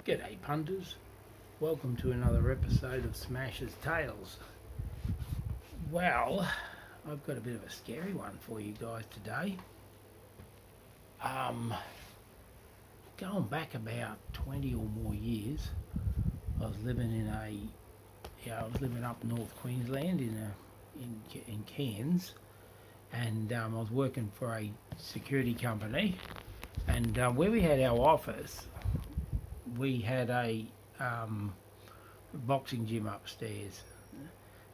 G'day punters, welcome to another episode of Smash's Tales. Well, I've got a bit of a scary one for you guys today. Going back about 20 or more years, I was living up North Queensland in Cairns, and I was working for a security company, and where we had our office, we had a boxing gym upstairs.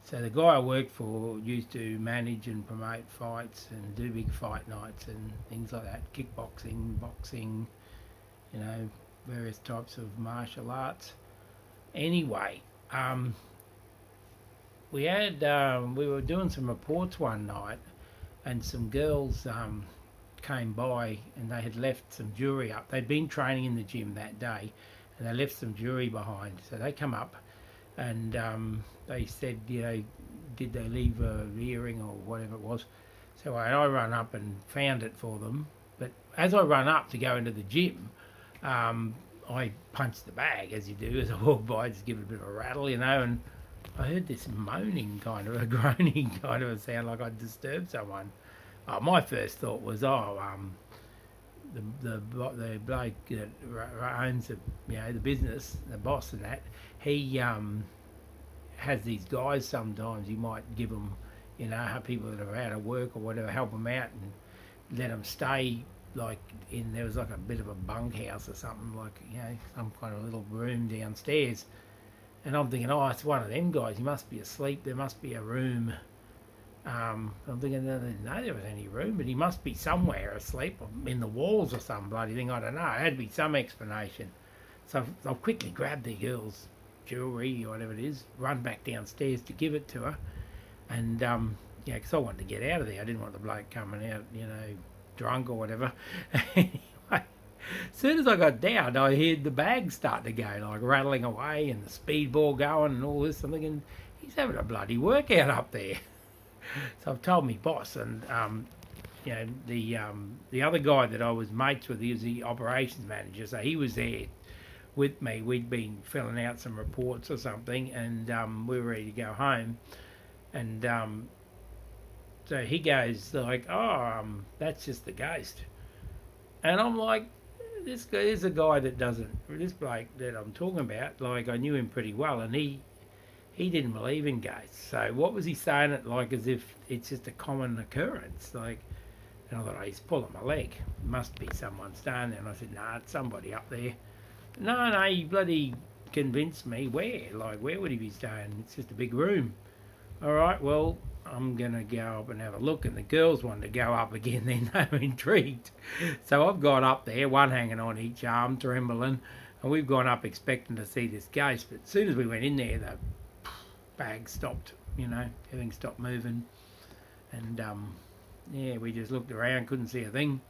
So the guy I worked for used to manage and promote fights and do big fight nights and things like that, kickboxing, boxing, various types of martial arts. Anyway, we were doing some reports one night, and some girls came by and they had left some jewellery up. They'd been training in the gym that day and they left some jewellery behind. So they come up and they said, did they leave a earring or whatever it was? So I run up and found it for them. But as I run up to go into the gym, I punched the bag, as you do. As I walk by, just give it a bit of a rattle, and I heard this moaning kind of, a groaning kind of a sound, like I'd disturbed someone. My first thought was, the bloke that owns the business, the boss of that, he has these guys sometimes. He might give them, people that are out of work or whatever, help them out and let them stay there was like a bit of a bunkhouse or something, some kind of little room downstairs. And I'm thinking, it's one of them guys. He must be asleep. There must be a room. I'm thinking, no, there was any room, but he must be somewhere asleep, in the walls or some bloody thing. I don't know. It had to be some explanation. So I'll quickly grab the girl's jewellery or whatever it is, run back downstairs to give it to her, and because I wanted to get out of there. I didn't want the bloke coming out, drunk or whatever. Anyway, as soon as I got down, I heard the bag start to go, rattling away, and the speedball going and all this. I'm thinking, he's having a bloody workout up there. So I've told me boss, and the other guy that I was mates with, he was the operations manager, so he was there with me. We'd been filling out some reports or something, and we were ready to go home. And so he goes that's just the ghost. And I'm like, this guy is a guy that this bloke that I'm talking about, I knew him pretty well, and he didn't believe in ghosts. So what was he saying it as if it's just a common occurrence? And I thought, he's pulling my leg. Must be someone staying there. And I said, it's somebody up there. No, he bloody convinced me. Where would he be staying? It's just a big room. All right, well, I'm going to go up and have a look. And the girls wanted to go up again. Then they were intrigued. So I've got up there, one hanging on each arm, trembling. And we've gone up expecting to see this ghost. But as soon as we went in there, the bag stopped, everything stopped moving. And, we just looked around, couldn't see a thing.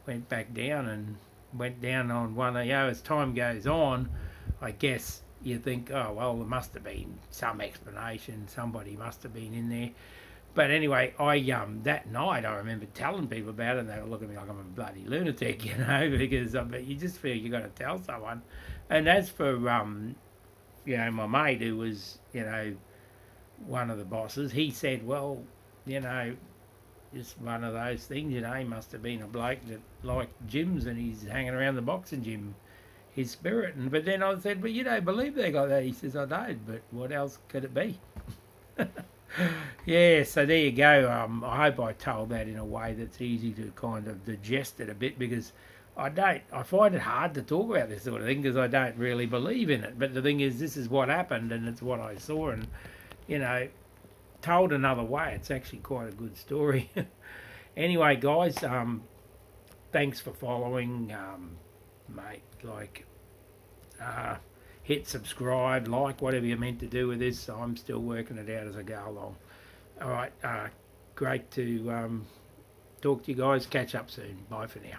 Went back down and went down on one. As time goes on, I guess you think, there must have been some explanation. Somebody must have been in there. But anyway, that night I remember telling people about it, and they were looking at me like I'm a bloody lunatic, because you just feel you got to tell someone. And as for, my mate who was, one of the bosses, he said, just one of those things, he must have been a bloke that liked gyms and he's hanging around the boxing gym, his spirit. But then I said, but you don't believe they got that? He says, I don't, but what else could it be? Yeah, so there you go. I hope I told that in a way that's easy to kind of digest it a bit, because I find it hard to talk about this sort of thing because I don't really believe in it. But the thing is, this is what happened and it's what I saw, and, told another way, it's actually quite a good story. Anyway, guys, thanks for following, mate. Hit subscribe, whatever you're meant to do with this. I'm still working it out as I go along. All right, great to talk to you guys. Catch up soon. Bye for now.